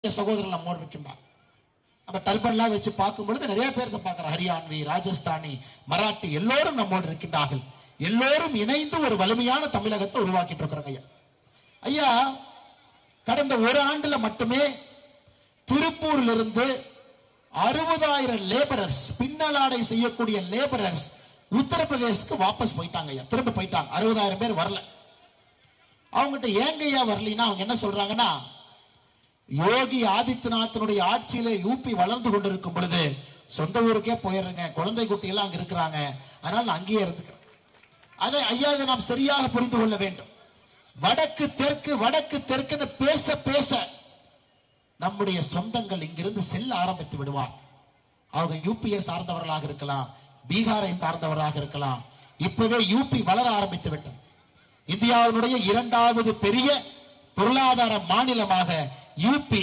சகோதரர் நம்மோடு இருக்கின்றார். நம்ம டர்பன்லாம் வச்சு பார்க்கும் பொழுது நிறைய பேர் பார்க்கிறோம். ஹரியான்வி, ராஜஸ்தானி, மராட்டி எல்லோரும் நம்மோடு இருக்கின்றார்கள். எல்லோரும் இணைந்து ஒரு வலிமையான தமிழகத்தை உருவாக்கிட்டு இருக்கிறாங்க. ஐயா, கடந்த ஒரு ஆண்டுல மட்டுமே திருப்பூரில் இருந்து 60,000 லேபரர்ஸ், பின்னலாடை செய்யக்கூடிய லேபரர்ஸ் உத்தரப்பிரதேசக்கு வாபஸ் போயிட்டாங்க. ஐயா, திரும்ப போயிட்டாங்க. 60,000 பேர் வரல. அவங்ககிட்ட ஏங்க ஐயா வரலினா அவங்க என்ன சொல்றாங்கன்னா, யோகி ஆதித்யநாத்தினுடைய ஆட்சியில யூபி வளர்ந்து கொண்டிருக்கும் பொழுது சொந்த ஊருக்கே போயிடுறேங்க, குழந்தை குட்டி எல்லாம் அங்க இருக்கிறாங்க, அதனால நான் அங்கேயே இருந்துக்கிறேன். அதை ஐயா நாம் சரியாக புரிந்து கொள்ள வேண்டும். வடக்கு தெற்கு வடக்கு தெற்குன்னு பேச பேச நம்முடைய சொந்தங்கள் இங்கிருந்து செல்ல ஆரம்பித்து விடுவார். அவங்க யூபியை சார்ந்தவர்களாக இருக்கலாம், பீகாரை சார்ந்தவர்களாக இருக்கலாம். இப்பவே யூபி வளர ஆரம்பித்து விட்டது. இந்தியாவினுடைய 2வது பெரிய பொருளாதார மாநிலமாக யூபி